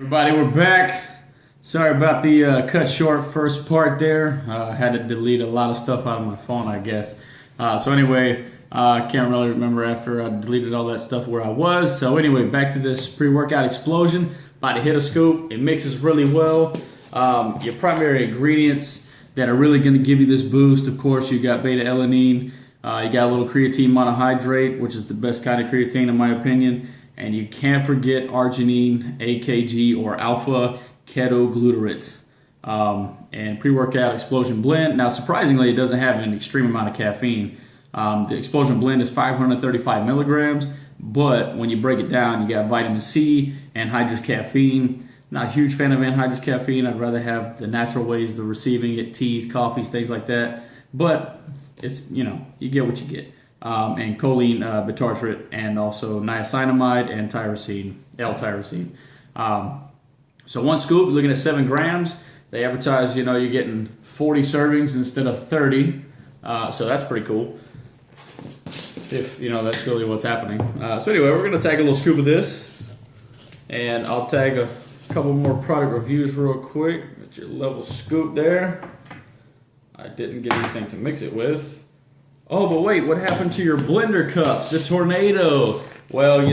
Everybody, we're back. Sorry about the cut short first part there. I had to delete a lot of stuff out of my phone, I guess. So anyway, I can't really remember after I deleted all that stuff where I was. So anyway, back to this pre-workout explosion. About to hit a scoop. It mixes really well. Your primary ingredients that are really going to give you this boost, of course, you got beta-alanine. You got a little creatine monohydrate, which is the best kind of creatine in my opinion. And you can't forget arginine, AKG, or alpha ketoglutarate. And pre-workout explosion blend. Now, surprisingly, it doesn't have an extreme amount of caffeine. The explosion blend is 535 milligrams, but when you break it down, you got vitamin C, anhydrous caffeine. Not a huge fan of anhydrous caffeine. I'd rather have the natural ways of receiving it, teas, coffees, things like that. But it's, you get what you get. And choline bitartrate, and also niacinamide and tyrosine, L-tyrosine. So one scoop, you're looking at 7 grams. They advertise, you're getting 40 servings instead of 30. So that's pretty cool. If, that's really what's happening. So anyway, we're going to tag a little scoop of this. And I'll tag a couple more product reviews real quick. Get your level scoop there. I didn't get anything to mix it with. Oh, but wait, what happened to your blender cups? The Tornado. Well,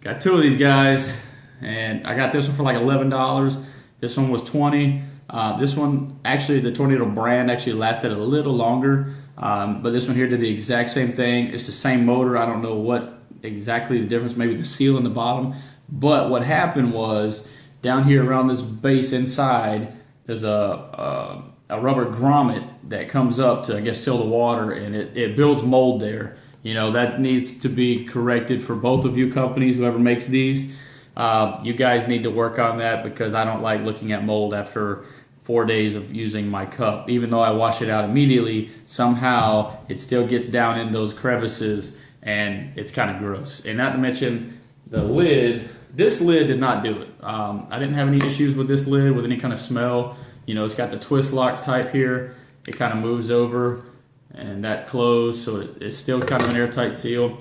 got 2 of these guys, and I got this one for like $11. This one was $20. This one, actually, the Tornado brand actually lasted a little longer, but this one here did the exact same thing. It's the same motor. I don't know what exactly the difference, maybe the seal in the bottom. But what happened was, down here around this base inside, there's a rubber grommet that comes up to, I guess, seal the water, and it builds mold there. That needs to be corrected for both of you companies, whoever makes these. You guys need to work on that, because I don't like looking at mold after 4 days of using my cup. Even though I wash it out immediately, somehow it still gets down in those crevices, and it's kind of gross. And not to mention the lid. This lid did not do it. I didn't have any issues with this lid with any kind of smell. It's got the twist lock type here. It kind of moves over, and that's closed, so it's still kind of an airtight seal.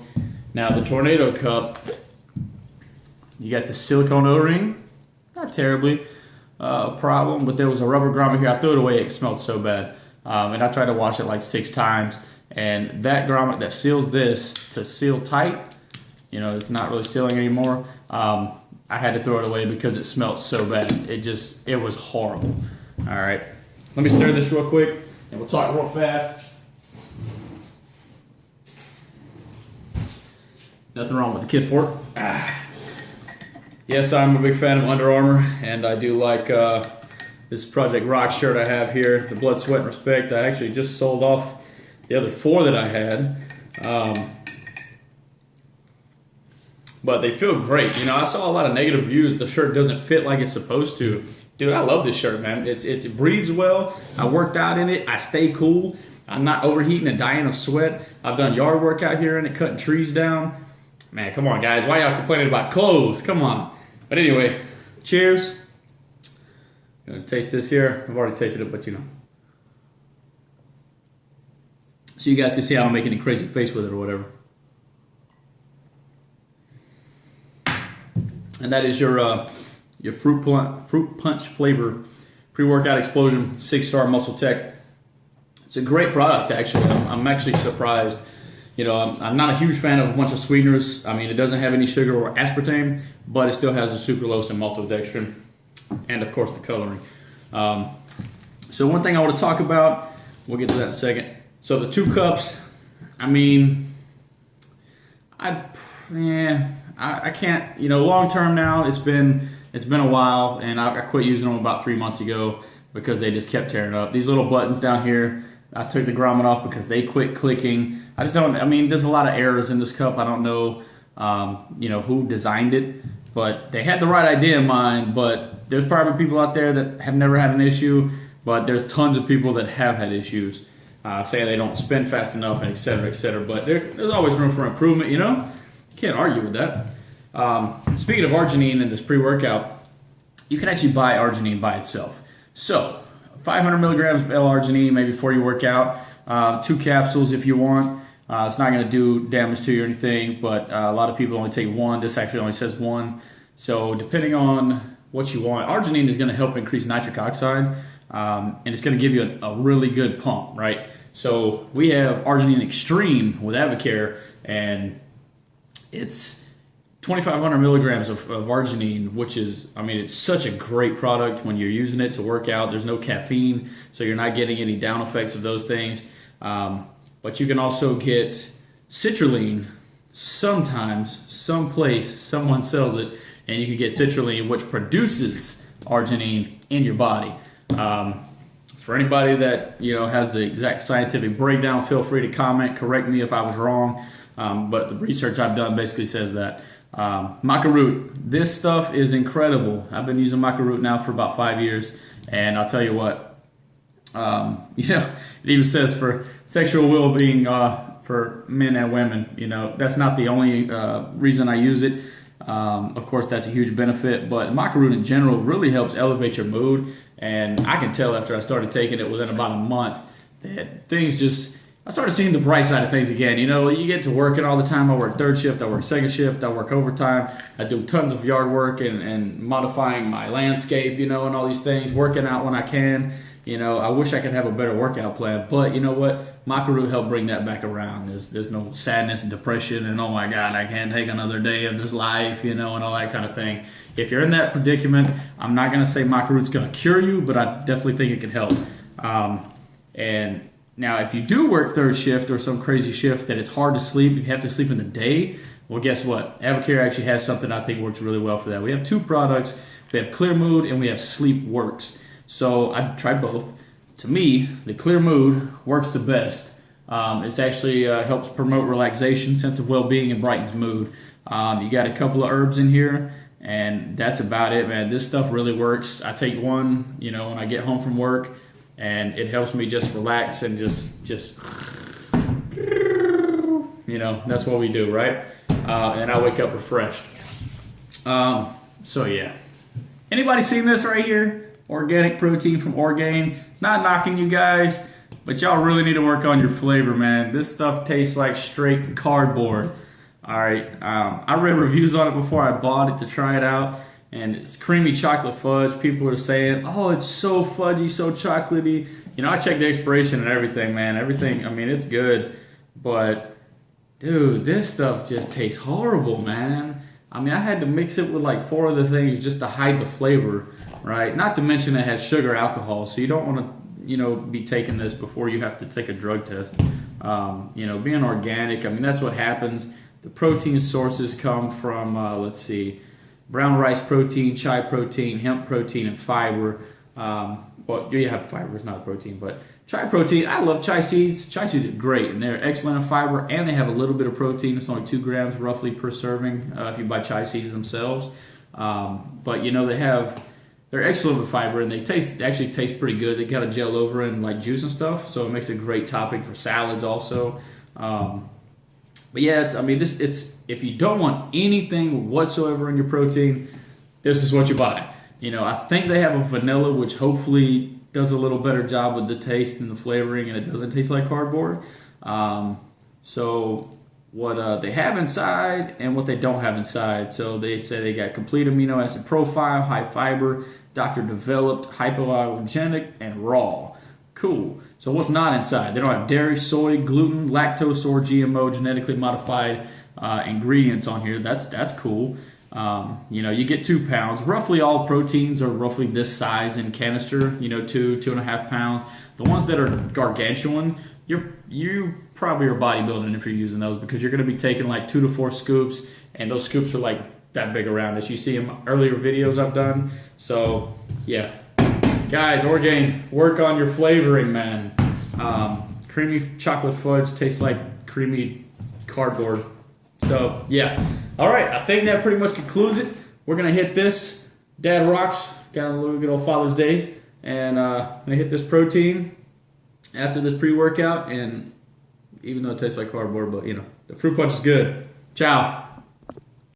Now the Tornado cup, you got the silicone O-ring, not terribly a problem, but there was a rubber grommet here. I threw it away, it smelled so bad. And I tried to wash it like 6 times, and that grommet that seals this to seal tight, it's not really sealing anymore. I had to throw it away because it smelled so bad. It was horrible. All right, let me stir this real quick, and we'll talk real fast. Nothing wrong with the Kid Fork. Yes, I'm a big fan of Under Armour, and I do like this Project Rock shirt I have here, the Blood, Sweat, and Respect. I actually just sold off the other 4 that I had. But they feel great. I saw a lot of negative reviews. The shirt doesn't fit like it's supposed to. Dude, I love this shirt, man. It breathes well. I worked out in it. I stay cool. I'm not overheating and dying of sweat. I've done yard work out here in it, cutting trees down. Man, come on, guys. Why y'all complaining about clothes? Come on. But anyway, cheers. Gonna taste this here. I've already tasted it, but so you guys can see I don't make any crazy face with it or whatever. And that is your fruit punch flavor pre-workout explosion 6-star Muscle Tech. It's a great product, actually. I'm actually surprised. I'm not a huge fan of a bunch of sweeteners. I mean, it doesn't have any sugar or aspartame, but it still has the sucralose and maltodextrin, and of course the coloring. So one thing I want to talk about, we'll get to that in a second. So the 2 cups, I mean, I can't, long term now, it's been a while, and I quit using them about 3 months ago because they just kept tearing up. These little buttons down here, I took the grommet off because they quit clicking. There's a lot of errors in this cup. I don't know, who designed it, but they had the right idea in mind, but there's probably people out there that have never had an issue, but there's tons of people that have had issues, saying they don't spin fast enough, and et cetera, but there's always room for improvement, Can't argue with that. Speaking of arginine in this pre-workout, you can actually buy arginine by itself. So, 500 milligrams of L-arginine maybe before you work out. 2 capsules if you want. It's not going to do damage to you or anything, but a lot of people only take 1. This actually only says 1. So depending on what you want, arginine is going to help increase nitric oxide, and it's going to give you a really good pump, right? So we have Arginine Extreme with Avocare, and it's 2,500 milligrams of arginine, which is, I mean, it's such a great product when you're using it to work out. There's no caffeine, so you're not getting any down effects of those things. But you can also get citrulline. Sometimes, someplace, someone sells it, and you can get citrulline, which produces arginine in your body. For anybody that has the exact scientific breakdown, feel free to comment, correct me if I was wrong. But the research I've done basically says that. Maca Root, this stuff is incredible. I've been using Maca Root now for about 5 years, and I'll tell you what, it even says for sexual well-being for men and women. That's not the only reason I use it. Of course, that's a huge benefit, but Maca Root in general really helps elevate your mood, and I can tell after I started taking it within about a month that I started seeing the bright side of things again. You get to working all the time. I work third shift, I work second shift, I work overtime. I do tons of yard work and modifying my landscape, and all these things, working out when I can. I wish I could have a better workout plan, but you know what? Maca Root helped bring that back around. There's no sadness and depression and, oh my God, I can't take another day of this life, and all that kind of thing. If you're in that predicament, I'm not going to say Maca Root's going to cure you, but I definitely think it can help. And now, if you do work third shift or some crazy shift that it's hard to sleep, you have to sleep in the day, well, guess what? Avocare actually has something I think works really well for that. We have two products. We have Clear Mood and we have Sleep Works. So I've tried both. To me, the Clear Mood works the best. It's actually helps promote relaxation, sense of well-being, and brightens mood. You got a couple of herbs in here, and that's about it, man. This stuff really works. I take one, when I get home from work, and it helps me just relax and just that's what we do, right? And I wake up refreshed. So yeah. Anybody seen this right here? Organic protein from Orgain. Not knocking you guys, but y'all really need to work on your flavor, man. This stuff tastes like straight cardboard. All right. I read reviews on it before I bought it to try it out, and it's creamy chocolate fudge. People are saying, oh, it's so fudgy, so chocolatey. I checked the expiration and everything, man. Everything, I mean, it's good, but dude, this stuff just tastes horrible, man. I mean, I had to mix it with like 4 other things just to hide the flavor, right? Not to mention it has sugar, alcohol, so you don't want to, be taking this before you have to take a drug test. Being organic, I mean, that's what happens. The protein sources come from, brown rice protein, chai protein, hemp protein, and fiber. Well, you have fiber, it's not a protein, but chai protein, I love chai seeds. Chai seeds are great, and they're excellent in fiber, and they have a little bit of protein. It's only 2 grams roughly per serving if you buy chai seeds themselves. But they're excellent with fiber, and they actually taste pretty good. They kind of gel over in like juice and stuff, so it makes a great topping for salads also. But yeah, it's if you don't want anything whatsoever in your protein, this is what you buy. I think they have a vanilla, which hopefully does a little better job with the taste and the flavoring, and it doesn't taste like cardboard. So what they have inside and what they don't have inside. So they say they got complete amino acid profile, high fiber, doctor developed, hypoallergenic, and raw. Cool. So what's not inside? They don't have dairy, soy, gluten, lactose, or GMO genetically modified ingredients on here. That's cool. You get 2 pounds. Roughly all proteins are roughly this size in canister. 2.5 pounds. The ones that are gargantuan, you probably are bodybuilding if you're using those, because you're going to be taking like 2 to 4 scoops, and those scoops are like that big around, as you see in earlier videos I've done. So yeah, guys, Orgain, work on your flavoring, man. Creamy chocolate fudge tastes like creamy cardboard. So yeah, all right, I think that pretty much concludes it. We're gonna hit this Dad Rocks, got a little good old Father's Day, and I'm gonna hit this protein after this pre-workout. And even though it tastes like cardboard, but the fruit punch is good. Ciao.